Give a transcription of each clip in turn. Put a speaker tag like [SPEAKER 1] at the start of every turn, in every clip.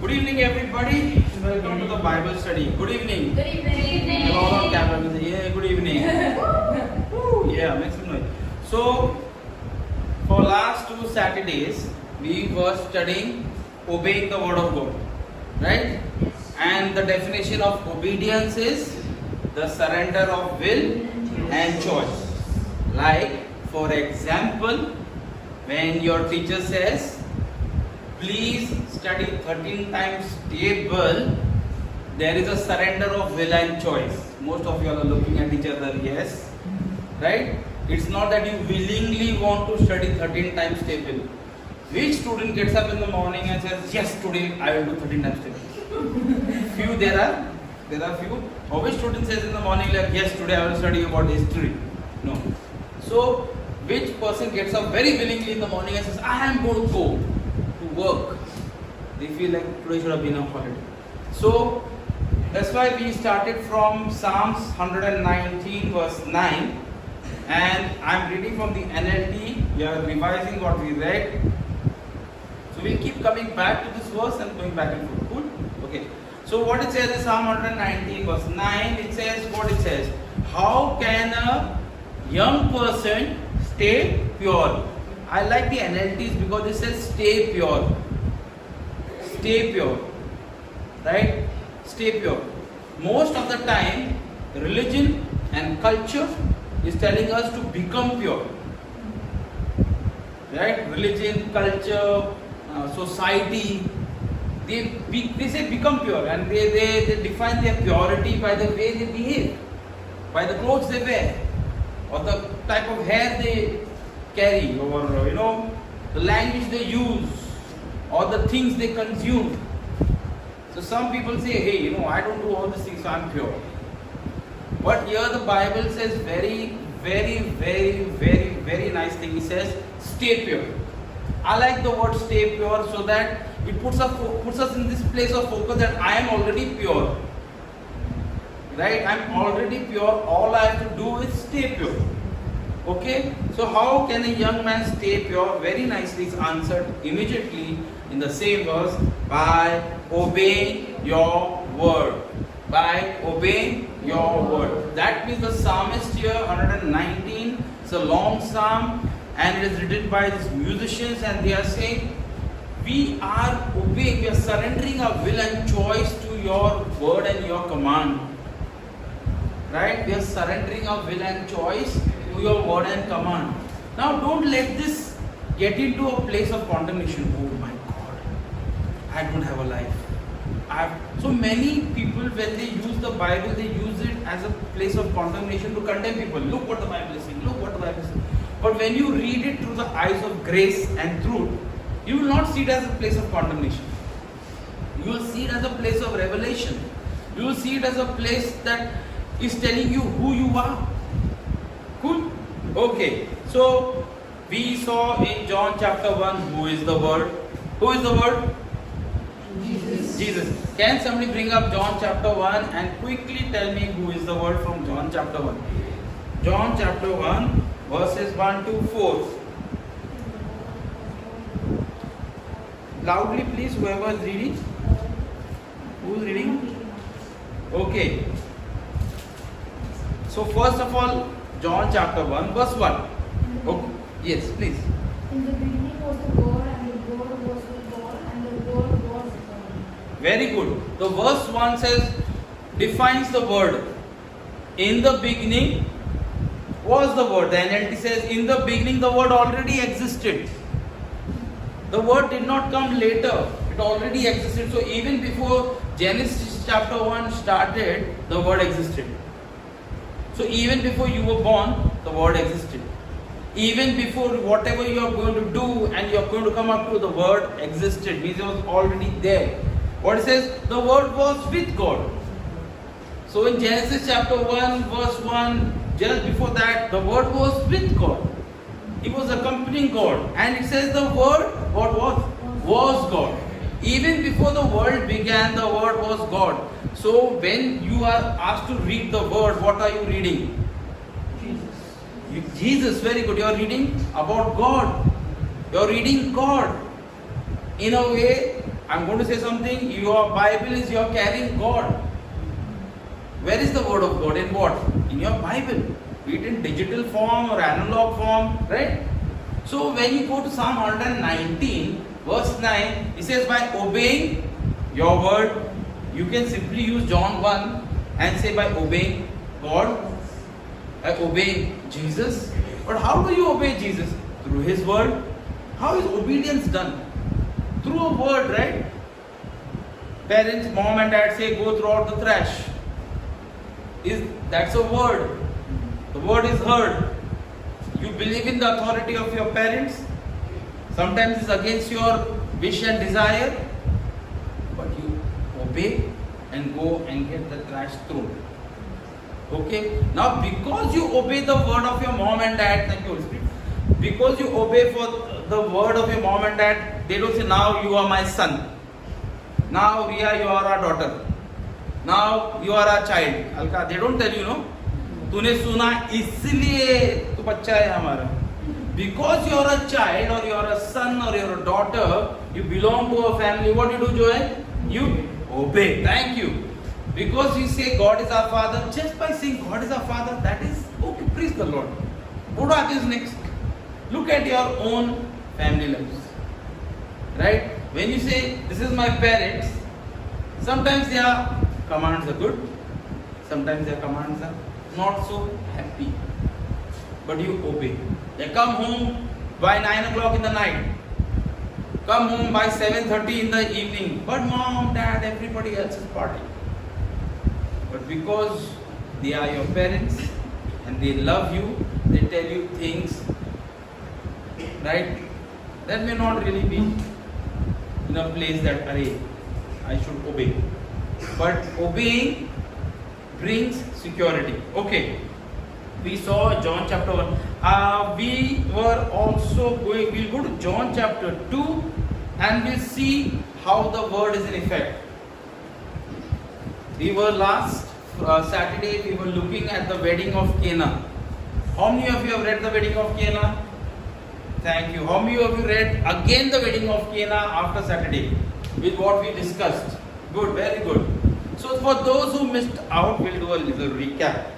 [SPEAKER 1] Good evening, everybody. Welcome to the Bible study. Good evening.
[SPEAKER 2] Good evening.
[SPEAKER 1] All on camera. Yeah, good evening. Yeah, make some noise. So, for last 2 Saturdays, we were studying obeying the word of God, right? And the definition of obedience is the surrender of will and choice. Like, for example, when your teacher says, please study 13 times table, there is a surrender of will and choice. Most of you are looking at each other, yes, right? It's not that you willingly want to study 13 times table. Which student gets up in the morning and says, yes, today I will do 13 times table? There are few. Or which student says in the morning like, yes, today I will study about history? No. So, which person gets up very willingly in the morning and says, I am going to go to work? They feel like today should have been a holiday. So, that's why we started from Psalms 119 verse 9. And I'm reading from the NLT. We are revising what we read. So we'll keep coming back to this verse and going back and forth. Cool? Okay. So what it says in Psalm 119 verse 9, it says what it says. How can a young person stay pure? I like the NLTs because it says stay pure. Stay pure. Right? Stay pure. Most of the time, religion and culture is telling us to become pure. Right? Religion, culture, society, they say become pure, and they define their purity by the way they behave, by the clothes they wear, or the type of hair they carry, or the language they use, or the things they consume. So some people say, hey, I don't do all these things, so I'm pure. But here the Bible says very, very, very, very, very nice thing. It says, stay pure. I like the word stay pure so that it puts us in this place of focus that I am already pure. Right? I'm already pure. All I have to do is stay pure. Okay? So how can a young man stay pure? Very nicely is answered immediately in the same verse, by obeying your word. By obeying your word. That means the psalmist here, 119, it's a long psalm and it is written by these musicians, and they are saying, we are obeying, we are surrendering our will and choice to your word and your command. Right? We are surrendering our will and choice to your word and command. Now don't let this get into a place of condemnation. Oh my God, I don't have a life. So many people, when they use the Bible, they use it as a place of condemnation to condemn people. Look what the Bible is saying. Look what the Bible is saying. But when you read it through the eyes of grace and truth, you will not see it as a place of condemnation. You will see it as a place of revelation. You will see it as a place that is telling you who you are. Cool? Okay. So, we saw in John chapter 1, who is the Word? Who is the Word? Jesus. Can somebody bring up John chapter 1 and quickly tell me who is the Word from John chapter 1? John chapter 1 verses 1 to 4. Loudly please, whoever is reading. Who is reading? Okay. So first of all, John chapter 1 verse 1. Okay. Yes, please.
[SPEAKER 2] In the beginning was the Word, and the Word was with God, and the Word was God.
[SPEAKER 1] Very good. The verse 1 says, defines the word. In the beginning was the Word. The NLT says, in the beginning the Word already existed. The Word did not come later. It already existed. So even before Genesis chapter 1 started, the Word existed. So even before you were born, the Word existed. Even before whatever you are going to do and you are going to come up to, the Word existed. Means it was already there. What it says? The Word was with God. So in Genesis chapter 1 verse 1, just before that, the Word was with God. He was accompanying God. And it says the Word, what was? Was God. Even before the world began, the Word was God. So when you are asked to read the Word, what are you reading? Jesus, very good. You are reading about God. You are reading God. In a way, I'm going to say something. Your Bible is you're carrying God. Where is the word of God? In what? In your Bible. Be it in digital form or analog form, right? So when you go to Psalm 119, verse 9, it says, by obeying your word, you can simply use John 1 and say by obeying God, by obeying Jesus. But how do you obey Jesus? Through His word. How is obedience done? Through a word, right? Parents, mom and dad say, go throw out the trash. That's a word. The word is heard. You believe in the authority of your parents. Sometimes it's against your wish and desire, but you obey and go and get the trash thrown. Okay? Now, because you obey the word of your mom and dad, thank you, Holy Spirit. Because you obey for the word of your mom and dad, they don't say, now you are my son. Now, Riya, you are our daughter. Now, you are our child. Alka, they don't tell you, no? तूने सुना इसलिए तू बच्चा है हमारा. Because you are a child or you are a son or you are a daughter, you belong to a family. What do you do, Joel? You obey. Thank you. Because we say God is our Father, just by saying God is our Father, that is okay. Praise the Lord. What is next? Look at your own family lives. Right? When you say this is my parents, sometimes their commands are good, sometimes their commands are not so happy. But you obey. They come home by 9 o'clock in the night. Come home by 7:30 in the evening. But mom, dad, everybody else is partying. But because they are your parents and they love you, they tell you things, right? That may not really be in a place that I should obey. But obeying brings security. Okay. We saw John chapter 1. We were also we'll go to John chapter 2 and we'll see how the word is in effect. We were last Saturday, we were looking at the wedding of Cana. How many of you have read the wedding of Cana? Thank you. How many of you read again the wedding of Cana after Saturday with what we discussed? Good, very good. So for those who missed out, we'll do a little recap.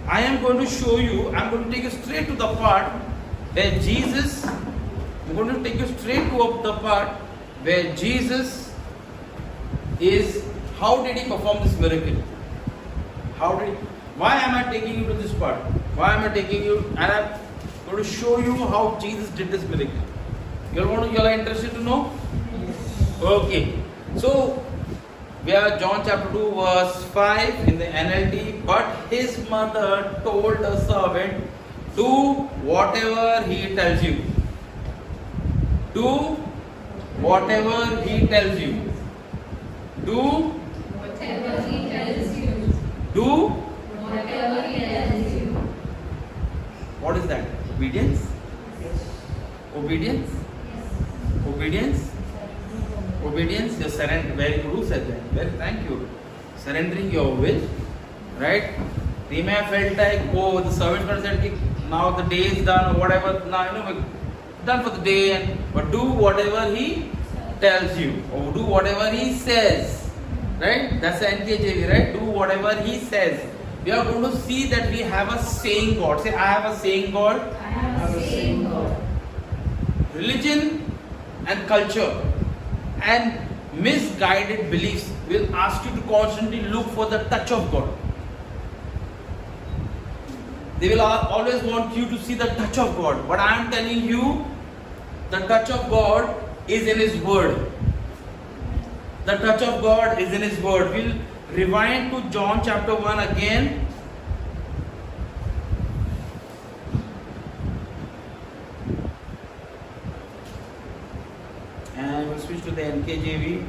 [SPEAKER 1] I am going to show you, I'm going to take you straight to the part where Jesus, I'm going to take you straight to the part where Jesus is, how did He perform this miracle? Why am I taking you to this part? Why am I taking you, and I'm going to show you how Jesus did this miracle. You all are interested to know?
[SPEAKER 2] Yes.
[SPEAKER 1] Okay. So, we are John chapter 2 verse 5 in the NLT. But his mother told the servant, do whatever he tells you. Do whatever he tells you. Do
[SPEAKER 2] Whatever He tells you.
[SPEAKER 1] do.
[SPEAKER 2] Whatever He tells you.
[SPEAKER 1] What is that? Obedience? Obedience?
[SPEAKER 2] Yes.
[SPEAKER 1] Obedience? Obedience, your surrender. Very good. Who said that? Well, thank you. Surrendering your will, right? They may have felt like, oh, the servant said, now the day is done, or whatever. Now we're done for the day. But do whatever He tells you, or do whatever He says, right? That's the NKJV, right? Do whatever He says. We are going to see that we have a saying God. Say, I have a saying God.
[SPEAKER 2] I have a saying God.
[SPEAKER 1] Religion and culture and misguided beliefs will ask you to constantly look for the touch of God. They will always want you to see the touch of God. But I am telling you, the touch of God is in His Word. The touch of God is in His Word. We'll rewind to John chapter 1 again. And we'll switch to the NKJV.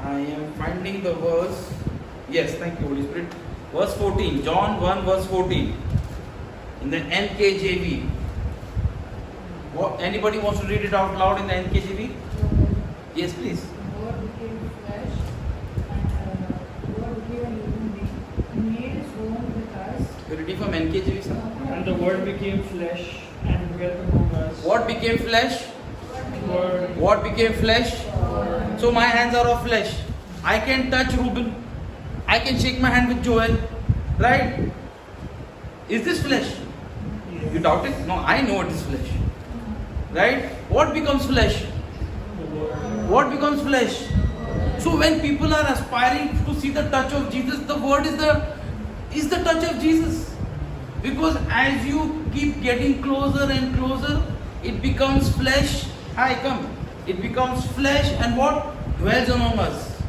[SPEAKER 1] I am finding the verse. Yes, thank you, Holy Spirit. Verse 14. John 1 verse 14. In the NKJV. Anybody wants to read it out loud in the NKJV? Yes, please.
[SPEAKER 2] The Word became flesh and the Word became a living being. He made His home with us.
[SPEAKER 1] Will you Reading from NKJV, sir.
[SPEAKER 3] And the word became flesh and dwelt among us.
[SPEAKER 1] What became flesh?
[SPEAKER 3] Word.
[SPEAKER 1] What became flesh?
[SPEAKER 3] Word.
[SPEAKER 1] So my hands are of flesh. I can touch Reuben. I can shake my hand with Joel. Right? Is this flesh?
[SPEAKER 3] Yes.
[SPEAKER 1] You doubt it? No, I know it is flesh. Right? What becomes flesh?
[SPEAKER 3] The word.
[SPEAKER 1] What becomes flesh? So when people are aspiring to see the touch of Jesus, the word is the touch of Jesus. Because as you keep getting closer and closer, it becomes flesh. Hi, come. It becomes flesh and what? Dwells among us.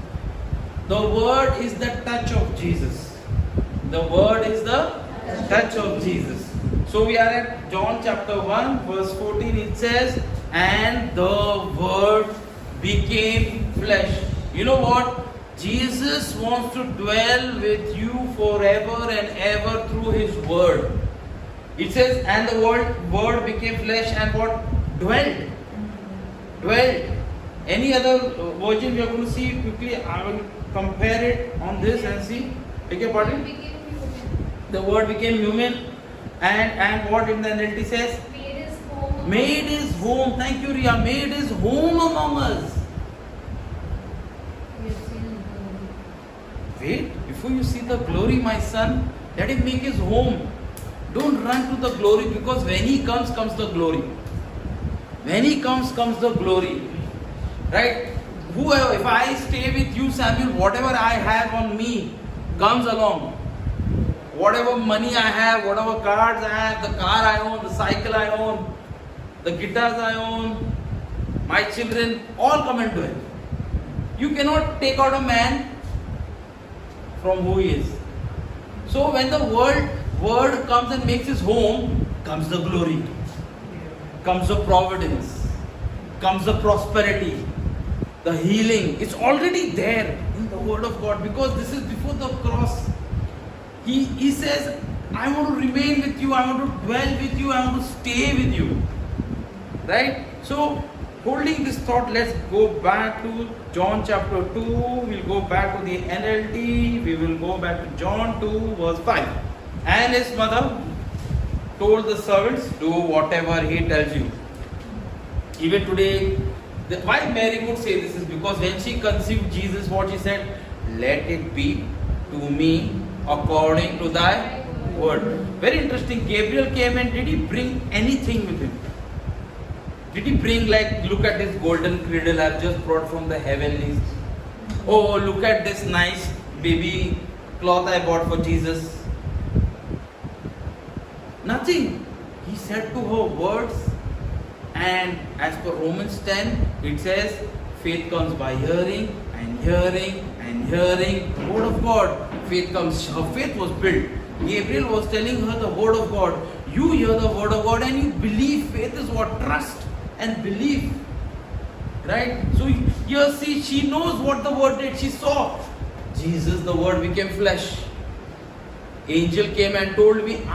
[SPEAKER 1] The word is the touch of Jesus. The word is the touch of Jesus. So we are at John chapter 1 verse 14. It says, and the word became flesh. You know what? Jesus wants to dwell with you forever and ever through His word. It says, and the word became flesh and what? Dwelled. Dwelled. Any other version we are going to see quickly. I will compare it on this and see. Beg your pardon? The word became human. And what in the NLT says?
[SPEAKER 2] Made his home.
[SPEAKER 1] Made His home. Thank you, Ria. Made His home among us.
[SPEAKER 2] We have seen his glory.
[SPEAKER 1] Wait, before you see the glory, my son, let Him make His home. Don't run to the glory, because when He comes the glory. When He comes the glory. Right? Whoever, if I stay with you, Samuel, whatever I have on me comes along. Whatever money I have, whatever cars I have, the car I own, the cycle I own, the guitars I own, my children, all come into it. You cannot take out a man from who he is. So when the word comes and makes his home, comes the glory, comes the providence, comes the prosperity, the healing. It's already there in the word of God, because this is before the cross. He says, I want to remain with you, I want to dwell with you, I want to stay with you. Right? So, holding this thought, let's go back to John chapter 2. We'll go back to the NLT. We will go back to John 2 verse 5. And his mother told the servants, do whatever he tells you. Even today, why Mary could say this is because when she conceived Jesus, what she said, let it be to me according to thy word. Very interesting. Gabriel came and did he bring anything with him? Did he bring, like, look at this golden cradle I've just brought from the heavenlies? Oh, look at this nice baby cloth I bought for Jesus. Nothing. He said to her words, and as per Romans 10, it says, faith comes by hearing and hearing and hearing the word of God. Faith comes, her faith was built. Gabriel was telling her the word of God. You hear the word of God and you believe. Faith is what? Trust and belief. Right? So here see, she knows what the word did. She saw Jesus, the word became flesh. Angel came and told me,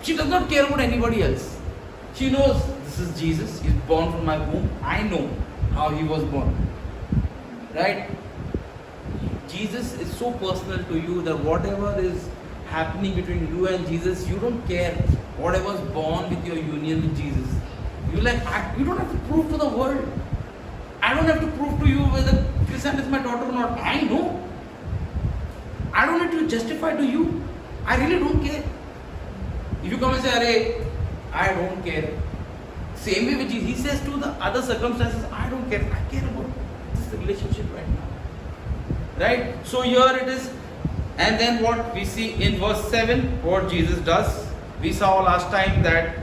[SPEAKER 1] she does not care about anybody else. She knows this is Jesus. He is born from my womb. I know how he was born. Right? Jesus is so personal to you that whatever is happening between you and Jesus, you don't care. Whatever's born with your union with Jesus. You you don't have to prove to the world. I don't have to prove to you whether Christian is my daughter or not. I know. I don't need to justify to you. I really don't care. If you come and say, Arey, I don't care. Same way with Jesus. He says to the other circumstances, I don't care. I care about this relationship right now. Right? So here it is. And then what we see in verse 7, what Jesus does. We saw last time that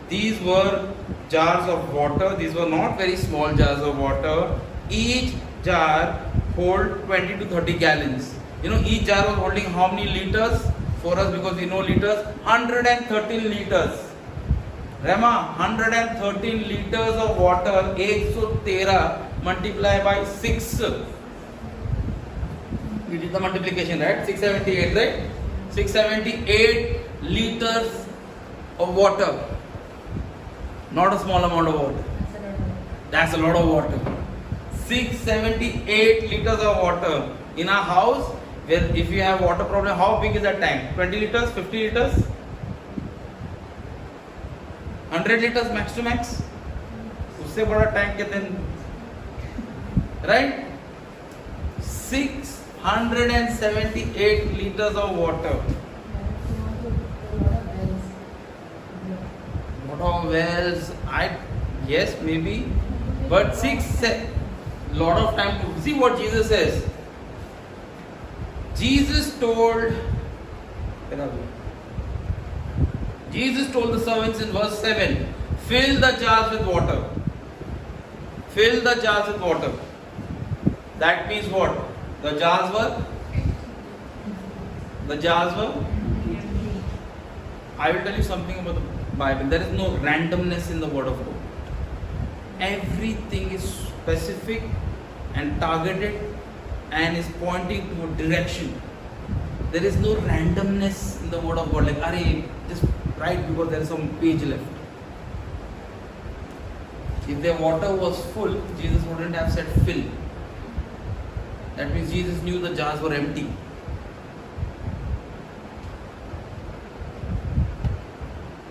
[SPEAKER 1] these were jars of water. These were not very small jars of water. Each jar hold 20 to 30 gallons. You know, each jar was holding how many liters? For us, because we know liters, 113 liters. Rama, 113 liters of water, 113 multiplied by 6. We did the multiplication, right? 678, right? 678 liters of water. Not a small amount of water. That's a lot of water. 678 liters of water. In our house, where if you have water problem, how big is that tank? 20 liters, 50 liters? 100 liters max to max. उससे बड़ा tank के दिन, right? 678 liters of water. What of wells? Yes, maybe, but lot of time to see what Jesus says. Jesus told the servants in verse 7, fill the jars with water. Fill the jars with water. That means what? The jars were? I will tell you something about the Bible. There is no randomness in the word of God. Everything is specific and targeted and is pointing to a direction. There is no randomness in the word of God. Like, just write because there is some page left. If the water was full, Jesus wouldn't have said fill. That means Jesus knew the jars were empty.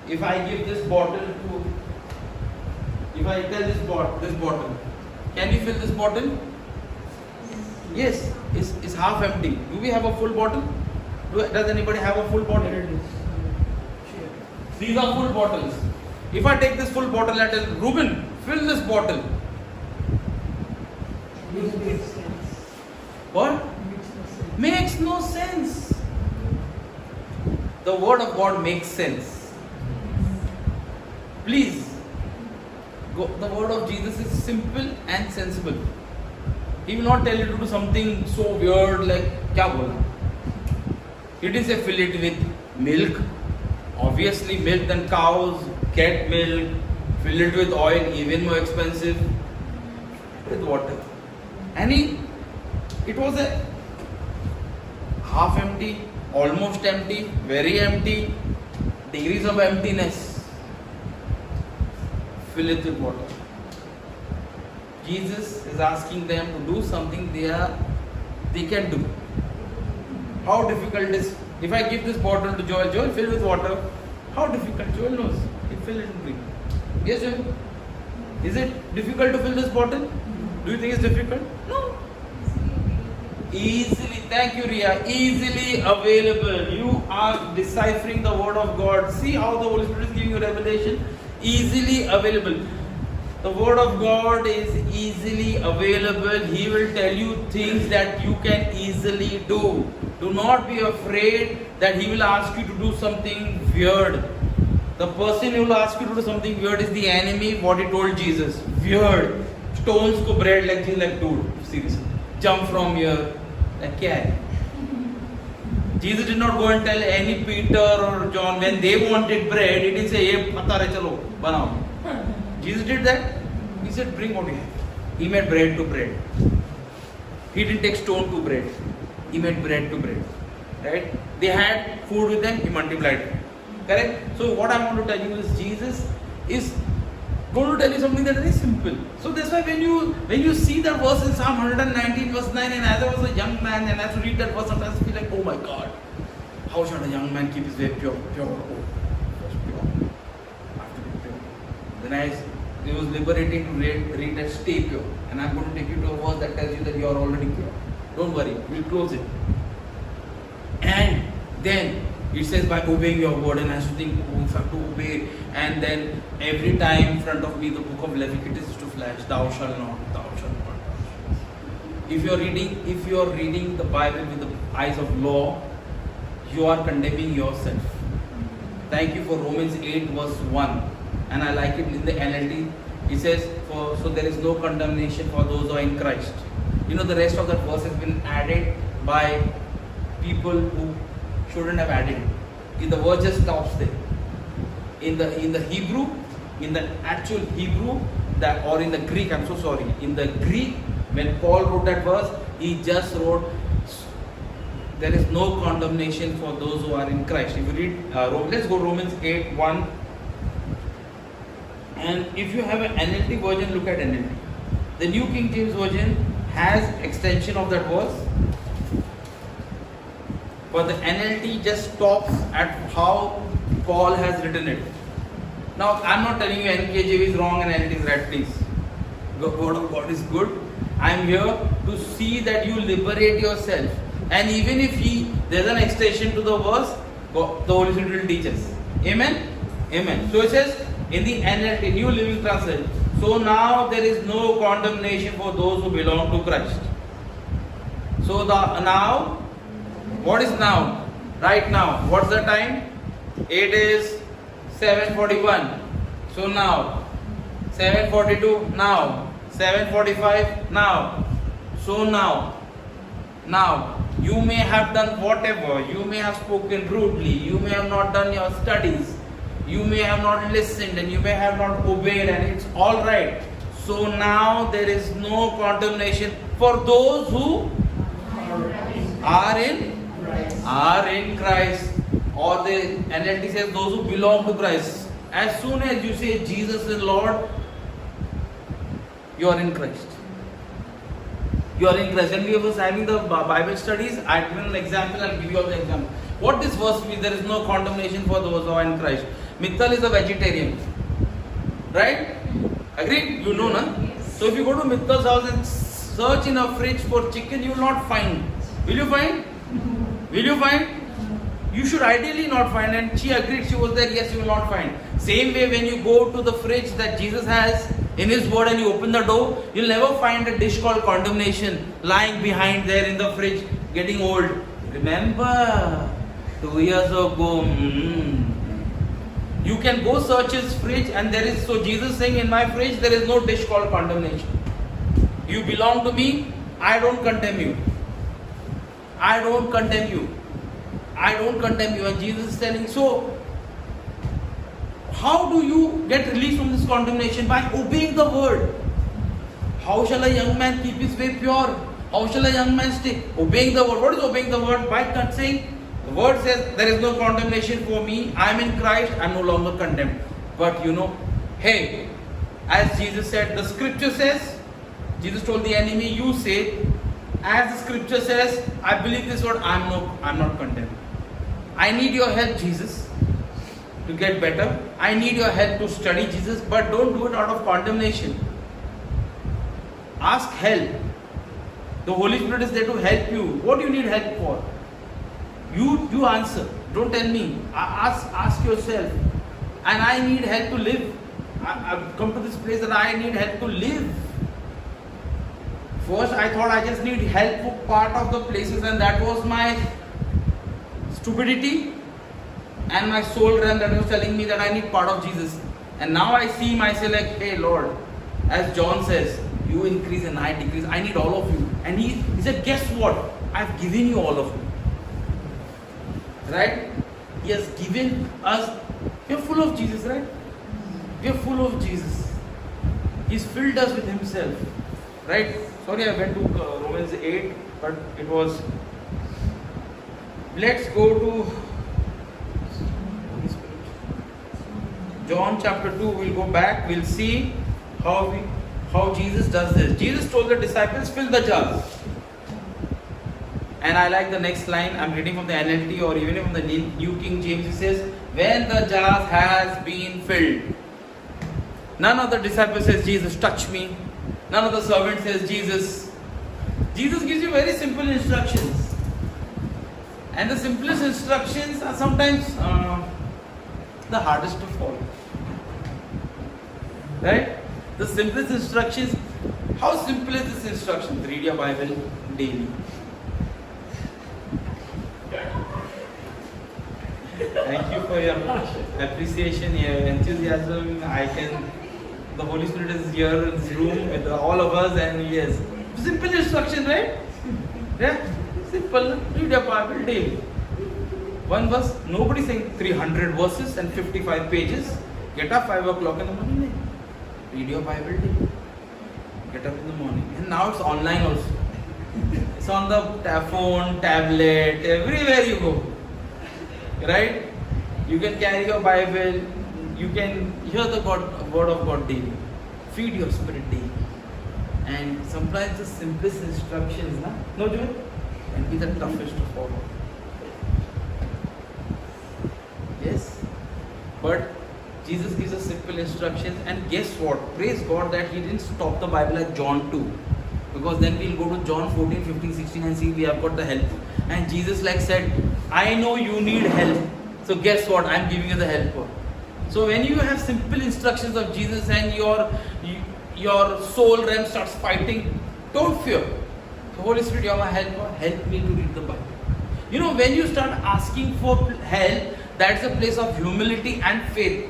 [SPEAKER 1] If I give this bottle to, if I tell this bottle, can you fill this bottle? Yes, it's half empty. Do we have a full bottle? Does anybody have a full bottle? These are full bottles. If I take this full bottle and tell Reuben, fill this bottle. What? Makes no sense. The word of God makes sense. Please, the word of Jesus is simple and sensible. He will not tell you to do something so weird like kya bola. He didn't say fill it with milk. Obviously, milk than cows get milk. Fill it with oil, even more expensive. With water. And it was a half empty, almost empty, very empty, degrees of emptiness. Fill it with water. Jesus is asking them to do something they can do. How difficult is, if I give this bottle to Joel, fill with water. How difficult? Joel knows. He'll fill it and drink. Yes, Joel? Is it difficult to fill this bottle? Do you think it's difficult? No. Easily, thank you Ria, easily available. You are deciphering the word of God. See how the Holy Spirit is giving you revelation. Easily available. The word of God is easily available. He will tell you things that you can easily do. Do not be afraid that He will ask you to do something weird. The person who will ask you to do something weird is the enemy. What he told Jesus, weird. Stones ko bread, like dude, seriously, jump from here. Like kya hai? Jesus did not go and tell any Peter or John when they wanted bread. He didn't say, "Ye pata hai, chalo, banao." Jesus did that. He said, "Bring what you have." He made bread to bread. He didn't take stone to bread. He made bread to bread. Right? They had food with them. He multiplied it. Correct? So what I want to tell you is Jesus is going to tell you something that is very simple. So that's why when you see that verse in Psalm 119 verse 9, and as I was a young man and I have to read that verse, sometimes I feel like, oh my God, how should a young man keep his way pure? Pure. Oh, just pure. I have to be pure. Then it was liberating to read that stay pure. And I'm going to take you to a verse that tells you that you are already pure. Don't worry, we'll close it. And then it says by obeying your word, and I have to think, oh, if I have to obey, and then every time in front of me the book of Leviticus is to flash, thou shalt not, thou shalt not. If you are reading the Bible with the eyes of law, you are condemning yourself. Thank you for Romans 8 verse 1, and I like it in the NLT. It says, so there is no condemnation for those who are in Christ. You know, the rest of that verse has been added by people who shouldn't have added it. The verse just stops there. In the Hebrew, in the actual Hebrew, or in the Greek, I'm so sorry. In the Greek, when Paul wrote that verse, he just wrote, there is no condemnation for those who are in Christ. If you read, let's go Romans 8, 1. And if you have an NLT version, look at NLT. The New King James Version has extension of that verse. But the NLT just stops at how Paul has written it. Now, I'm not telling you NKJV is wrong and NLT is right, please. The word of God is good. I'm here to see that you liberate yourself. And even if there's an extension to the verse, the Holy Spirit will teach us. Amen? Amen. So it says in the NLT, New Living Translation, so now there is no condemnation for those who belong to Christ. So now, what is now? Right now, what's the time? It is 7:41. So now, 7:42 now, 7:45 now. So now, you may have done whatever, you may have spoken rudely, you may have not done your studies, you may have not listened, and you may have not obeyed, and it's all right. So now there is no condemnation for those who are in Christ. Or the NLT says those who belong to Christ. As soon as you say Jesus is Lord, you are in Christ. You are in Christ. When we was having the Bible studies, I given an example, I'll give you all the example. What this verse means, there is no condemnation for those who are in Christ. Mittal is a vegetarian. Right? Agreed? You know, na? So if you go to Mittal's house and search in a fridge for chicken, you will not find. Will you find? Will you find? You should ideally not find, and she agreed, she was there, yes, you will not find. Same way, when you go to the fridge that Jesus has in His Word and you open the door, you'll never find a dish called condemnation lying behind there in the fridge, getting old. Remember, 2 years ago, you can go search His fridge and there is, so Jesus saying, in my fridge there is no dish called condemnation. You belong to me, I don't condemn you. I don't condemn you. I don't condemn you. And Jesus is telling, so how do you get released from this condemnation? By obeying the word. How shall a young man keep his way pure? How shall a young man stay? Obeying the word. What is obeying the word? By saying, the word says there is no condemnation for me. I am in Christ. I am no longer condemned. But you know, hey, as Jesus said, the scripture says, Jesus told the enemy, you say, as the scripture says, I believe this word, I am not condemned. I need your help, Jesus, to get better. I need your help to study Jesus, but don't do it out of condemnation. Ask help. The Holy Spirit is there to help you. What do you need help for? You answer. Don't tell me. Ask yourself. And I need help to live. I've come to this place that I need help to live. First, I thought I just need help for part of the places, and that was my stupidity and my soul realm that was telling me that I need part of Jesus. And now I see myself like, hey Lord, as John says, you increase and I decrease. I need all of you. And he said, guess what? I've given you all of you. Right? He has given us. We are full of Jesus, right? We are full of Jesus. He's filled us with Himself. Right? Sorry, I went to Romans 8, but it was. Let's go to John chapter 2. We'll go back. We'll see how Jesus does this. Jesus told the disciples, fill the jars. And I like the next line. I'm reading from the NLT or even from the New King James. It says, when the jars has been filled. None of the disciples says, Jesus, touch me. None of the servants says, Jesus. Jesus gives you very simple instructions. And the simplest instructions are sometimes the hardest to follow. Right? The simplest instructions. How simple is this instruction? Read your Bible daily. Thank you for your appreciation, your enthusiasm. The Holy Spirit is here in this room with all of us, and yes, simple instruction, right? Yeah, simple. Read your Bible daily. One verse. Nobody saying 300 verses and 55 pages. Get up 5 o'clock in the morning. Read your Bible daily. Get up in the morning. And now it's online also. It's on the phone, tablet, everywhere you go. Right? You can carry your Bible. You can hear the word of God daily. Feed your spirit daily. And sometimes the simplest instructions, no Joel, can be the toughest to follow. Yes? But Jesus gives us simple instructions, and guess what? Praise God that He didn't stop the Bible at John 2. Because then we'll go to John 14, 15, 16 and see we have got the help. And Jesus like said, I know you need help. So guess what? I'm giving you the helper. So when you have simple instructions of Jesus and your soul realm starts fighting, don't fear. The Holy Spirit, you are my helper. Help me to read the Bible. You know, when you start asking for help, that's a place of humility and faith.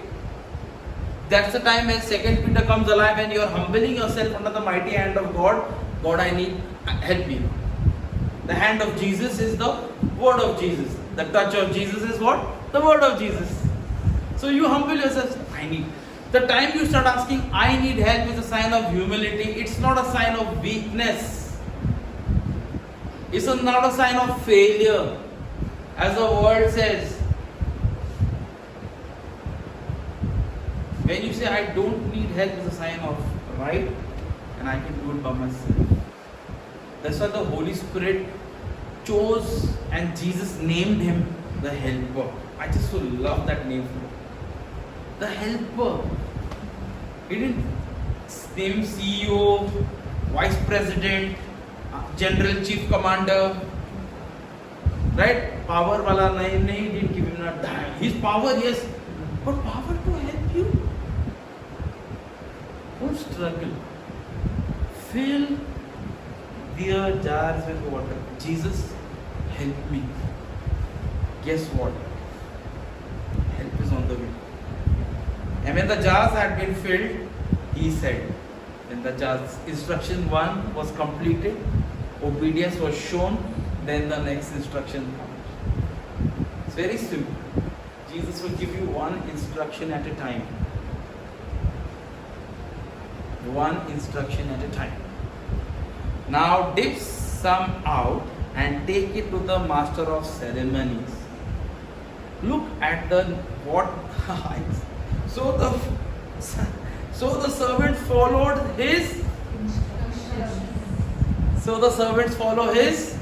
[SPEAKER 1] That's the time when 2 Peter comes alive and you are humbling yourself under the mighty hand of God. God, I need help me. The hand of Jesus is the word of Jesus. The touch of Jesus is what? The word of Jesus. So you humble yourself. I need. The time you start asking, I need help, is a sign of humility. It's not a sign of weakness. It's not a sign of failure. As the word says, when you say I don't need help, is a sign of right, and I can do it by myself. That's why the Holy Spirit chose and Jesus named him the helper. I just so love that name. The helper. He didn't name him CEO, Vice President, General Chief Commander. Right? Power wala nahi, didn't give him that. His power, yes, but power to help you. Don't struggle. Fill their jars with water. Jesus, help me. Guess what? Help is on the way. And when the jars had been filled, he said, when the jars, instruction 1 was completed, obedience was shown, then the next instruction comes. It's very simple. Jesus will give you one instruction at a time. One instruction at a time. Now dip some out and take it to the master of ceremonies. Look at the what so the servant followed his. So the servants follow his.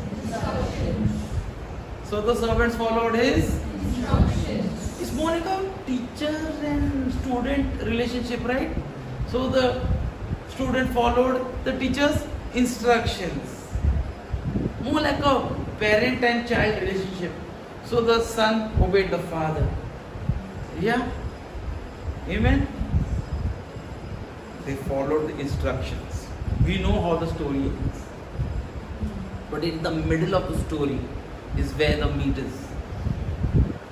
[SPEAKER 1] So the servants followed his. It's more like a teacher and student relationship, right? So the student followed the teacher's instructions. More like a parent and child relationship. So the son obeyed the father. Yeah? Amen? They followed the instructions. We know how the story ends. But in the middle of the story is where the meat is.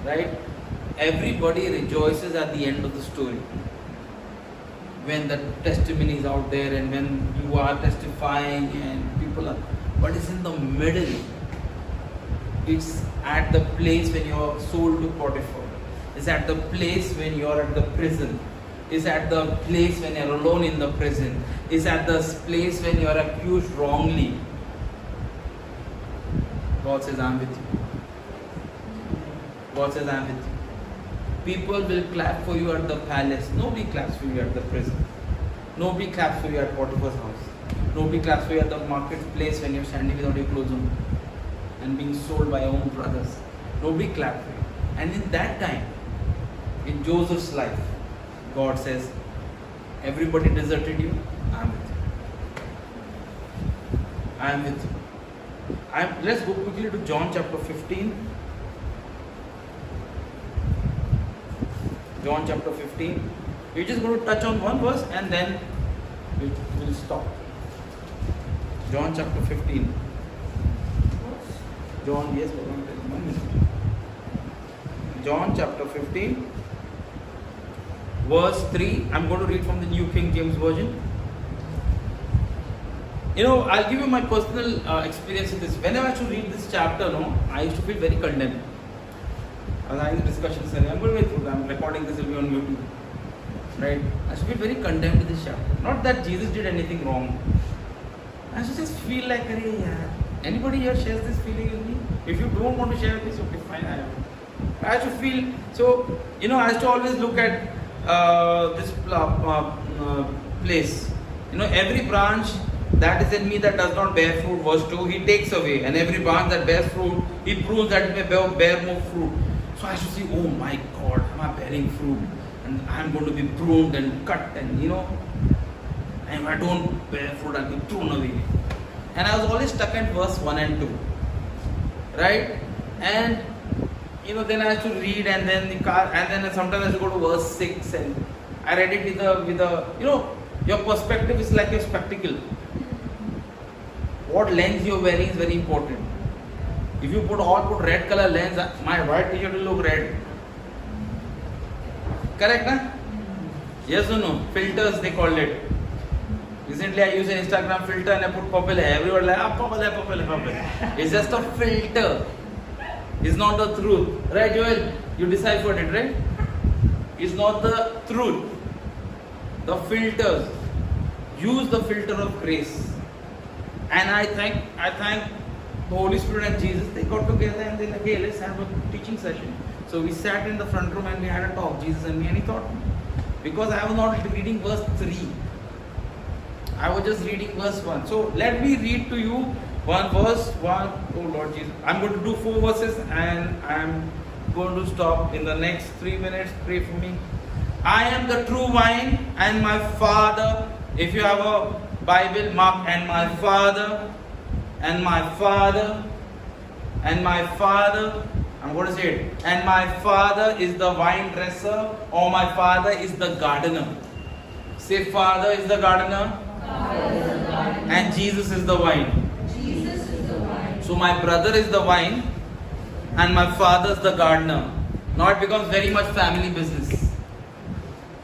[SPEAKER 1] Right? Everybody rejoices at the end of the story. When the testimony is out there and when you are testifying and people are, but it's in the middle. It's at the place when you are sold to Potiphar. It's at the place when you are at the prison. It's at the place when you are alone in the prison. It's at the place when you are accused wrongly. God says, I'm with you. God says, I'm with you. People will clap for you at the palace. Nobody claps for you at the prison. Nobody claps for you at Potiphar's house. Nobody claps for you at the marketplace when you're standing without your clothes on and being sold by your own brothers. Nobody claps for you. And in that time, in Joseph's life, God says, everybody deserted you, I'm with you. I'm with you. Let's go quickly to John chapter 15. John chapter 15. We're just going to touch on one verse and then we'll stop. John chapter 15. John, yes, 1 minute. John chapter 15, verse 3. I'm going to read from the New King James Version. You know, I'll give you my personal experience in this. Whenever I used to read this chapter, I used to feel very condemned. I was having a discussion, sorry, I'm going to wait for I'm recording this, will be on YouTube. Right? I used to feel very condemned to this chapter. Not that Jesus did anything wrong. I used to just feel like, anybody here shares this feeling with me? If you don't want to share this, okay, fine, I used to feel, so, I used to always look at this place. Every branch that is in me that does not bear fruit, verse 2, he takes away. And every branch that bears fruit, he prunes that it may bear more fruit. So I should say, oh my God, am I bearing fruit? and I'm going to be pruned and cut, and and if I don't bear fruit, I'll be thrown away. And I was always stuck at verse 1 and 2, right? And then I have to read, and then sometimes I have to go to verse 6, and I read it with a your perspective is like your spectacle. What lens you're wearing is very important. If you put red color lens, my white t-shirt will look red. Correct, na? Yes or no? Filters, they called it. Recently I used an Instagram filter and I put purple hair. Everyone like, purple. It's just a filter. It's not the truth. Right, Joel? You deciphered it, right? It's not the truth. The filters. Use the filter of grace. And I thank the Holy Spirit and Jesus. They got together and they like, hey, let's have a teaching session. So we sat in the front room and we had a talk, Jesus and me, and he thought, because I was not reading verse 3. I was just reading verse 1. So let me read to you one verse, oh Lord Jesus. I'm going to do 4 verses and I'm going to stop in the next 3 minutes. Pray for me. I am the true vine and my Father. If you have a Bible, mark, and my Father, and my Father, and my Father. I'm going to say it. And my Father is the vine dresser, or my Father is the gardener. Say, Father is the gardener. And Jesus is the vine. So my brother is the vine and my father is the gardener. Now it becomes very much family business.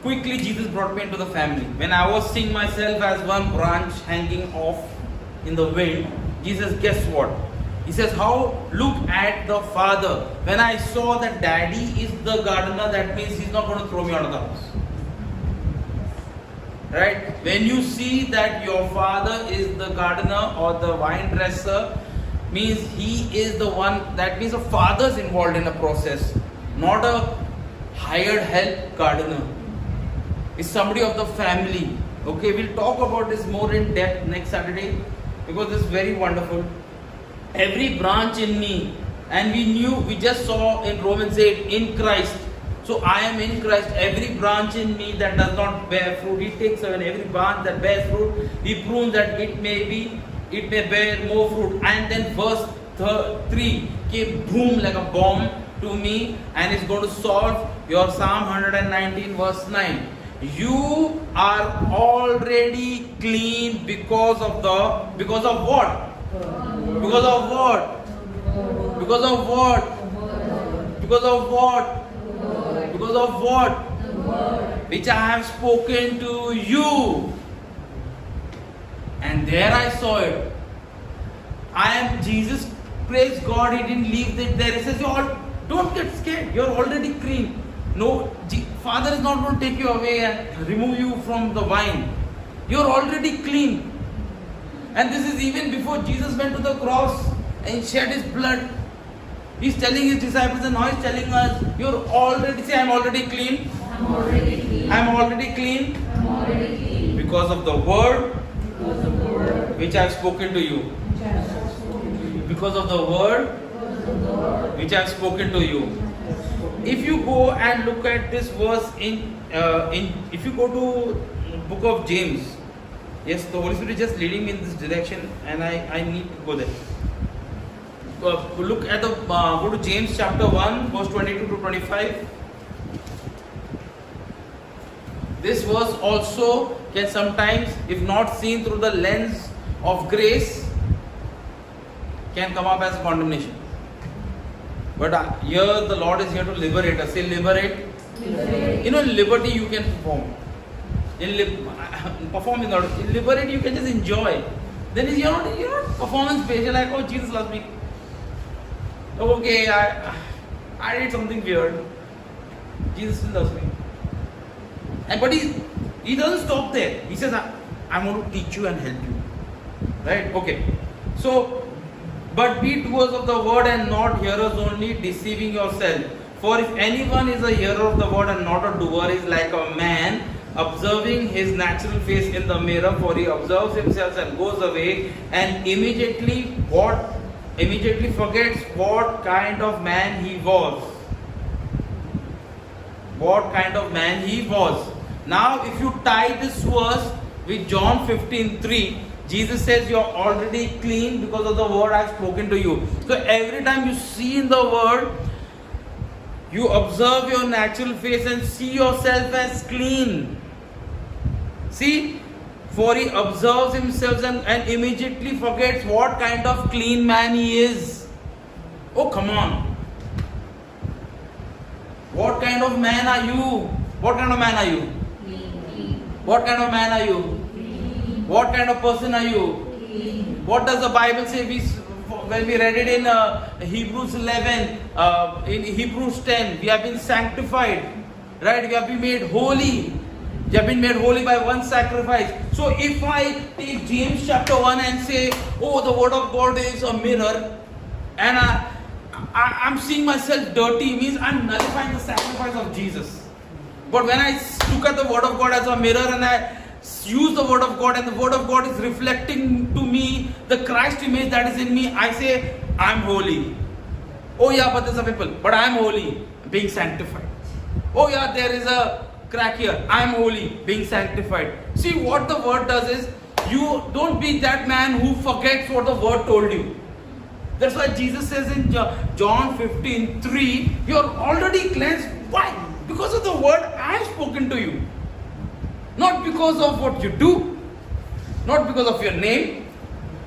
[SPEAKER 1] Quickly Jesus brought me into the family. When I was seeing myself as one branch hanging off in the wind, Jesus, guess what? He says, look at the Father. When I saw that Daddy is the gardener, that means he's not going to throw me out of the house. Right? When you see that your Father is the gardener or the vine dresser, means he is the one, that means a father is involved in the process, not a hired help gardener. It's somebody of the family. Okay, we'll talk about this more in depth next Saturday because this is very wonderful. Every branch in me, and we just saw in Romans 8, in Christ. So I am in Christ. Every branch in me that does not bear fruit, he takes away. Every branch that bears fruit, he prunes that it may bear more fruit. And then verse 3 came boom like a bomb to me, and it's going to solve your Psalm 119 verse 9. You are already clean because of what? Because of what? Because of what? Because of what? Because of what? Which I have spoken to you. And there I saw it. I am Jesus. Praise God, he didn't leave it there. He says, don't get scared. You're already clean. No, Father is not going to take you away and remove you from the vine. You're already clean. And this is even before Jesus went to the cross and shed his blood. He's telling his disciples, and now he's telling us, you're already, say, I'm already clean.
[SPEAKER 2] I'm already clean.
[SPEAKER 1] I'm already clean.
[SPEAKER 2] I'm already clean.
[SPEAKER 1] Because of the word which I've spoken to you. Because of the word which I've spoken to you. If you go and look at this verse if you go to book of James, yes, the Holy Spirit is just leading me in this direction, and I need to go there. Look at go to James chapter 1, verse 22 to 25. This verse also can sometimes, if not seen through the lens of grace, can come up as condemnation. But here the Lord is here to liberate us. Say, liberate. In liberty you can perform. In liberty you can just enjoy. Then you're not performance based. You're like, oh, Jesus loves me. Okay, I did something weird. Jesus still loves me. But he doesn't stop there. He says, I'm going to teach you and help you. Right? Okay. So, but be doers of the word and not hearers only, deceiving yourself. For if anyone is a hearer of the word and not a doer, is like a man observing his natural face in the mirror. For he observes himself and goes away and immediately forgets what kind of man he was. what kind of man he was. Now, if you tie this verse with John 15:3, Jesus says you're already clean because of the word I've spoken to you. So every time you see in the word, you observe your natural face and see yourself as clean. See, for he observes himself and immediately forgets what kind of clean man he is. Oh, come on. What kind of man are you? What kind of man are you? What kind of man are you? What kind of person are you? What does the Bible say? When we read it in Hebrews 11, in Hebrews 10, we have been sanctified, right? We have been made holy. We have been made holy by one sacrifice. So if I take James chapter 1 and say, oh, the word of God is a mirror, and I'm seeing myself dirty, means I'm nullifying the sacrifice of Jesus. But when I look at the word of God as a mirror and I use the word of God and the word of God is reflecting to me the Christ image that is in me, I say, I'm holy. Oh yeah, but there's some people, but I'm holy, being sanctified. Oh yeah, there is a crack here, I'm holy, being sanctified. See, what the word does is, you don't be that man who forgets what the word told you. That's why Jesus says in John 15:3, you're already cleansed. Why? Because of the word I have spoken to you. Not because of what you do, not because of your name,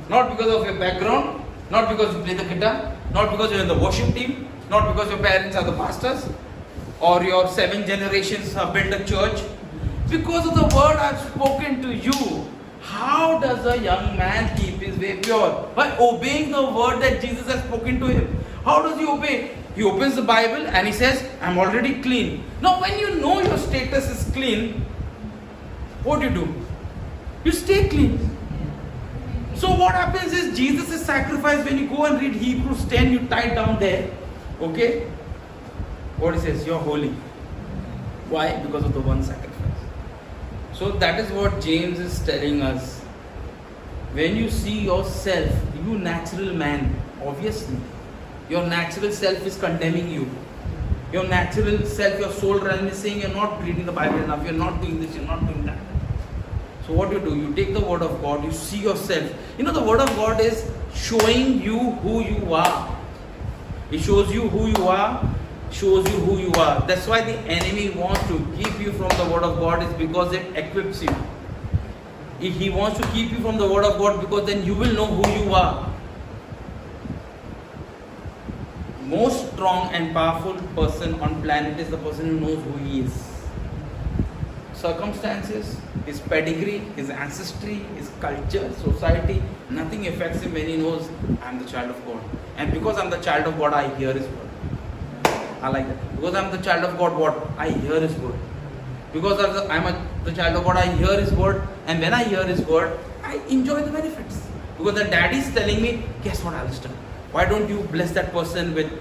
[SPEAKER 1] not because of your background, not because you play the guitar, not because you're in the worship team, not because your parents are the pastors, or your 7 generations have built a church. Because of the word I've spoken to you. How does a young man keep his way pure? By obeying the word that Jesus has spoken to him. How does he obey? He opens the Bible and he says, I'm already clean. Now when you know your status is clean, what do? You stay clean. So what happens is, Jesus' sacrifice, when you go and read Hebrews 10, you tie it down there. Okay? What he says, you're holy. Why? Because of the one sacrifice. So that is what James is telling us. When you see yourself, you natural man, obviously, your natural self is condemning you. Your natural self, your soul realm is saying you're not reading the Bible enough, you're not doing this, you're not doing that. So what do? You take the word of God, you see yourself. You know, the word of God is showing you who you are. It shows you who you are, shows you who you are. That's why the enemy wants to keep you from the word of God, is because it equips you. He wants to keep you from the word of God because then you will know who you are. Most strong and powerful person on planet is the person who knows who he is. Circumstances, his pedigree, his ancestry, his culture, society, nothing affects him when he knows I'm the child of God. And because I'm the child of God, I hear his word. I like that. Because I'm the child of God, what? I hear his word. Because I'm the child of God, I hear his word. And when I hear his word, I enjoy the benefits. Because the daddy is telling me, guess what, Alistair? Why don't you bless that person with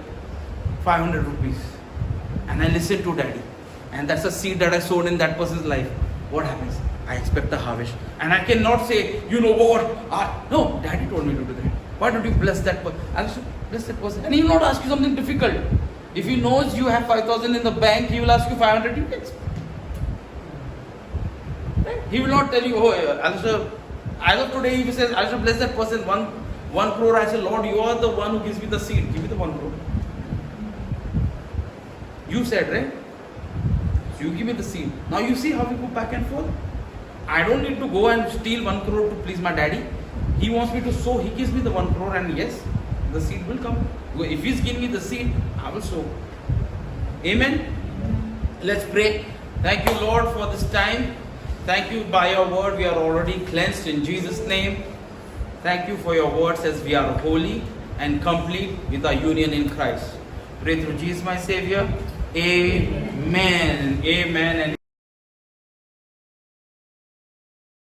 [SPEAKER 1] 500 rupees? And I listen to daddy. And that's a seed that I sowed in that person's life. What happens? I expect a harvest. And I cannot say, you know what? No, daddy told me to do that. Why don't you bless that person? I should bless that person. And he will not ask you something difficult. If he knows you have 5,000 in the bank, he will ask you 500. You can. Right? He will not tell you, oh, Alistair, as of today, if he says, I should bless that person, one crore, I say, Lord, you are the one who gives me the seed. Give me the 1 crore. You said, right? You give me the seed. Now you see how we go back and forth. I don't need to go and steal 1 crore to please my daddy. He wants me to sow. He gives me the 1 crore, and yes, the seed will come. If he's giving me the seed, I will sow. Amen. Let's pray. Thank you, Lord, for this time. Thank you, by your word we are already cleansed in Jesus' name. Thank you for your word says we are holy and complete with our union in Christ. Pray through Jesus, my Savior. Amen. Amen and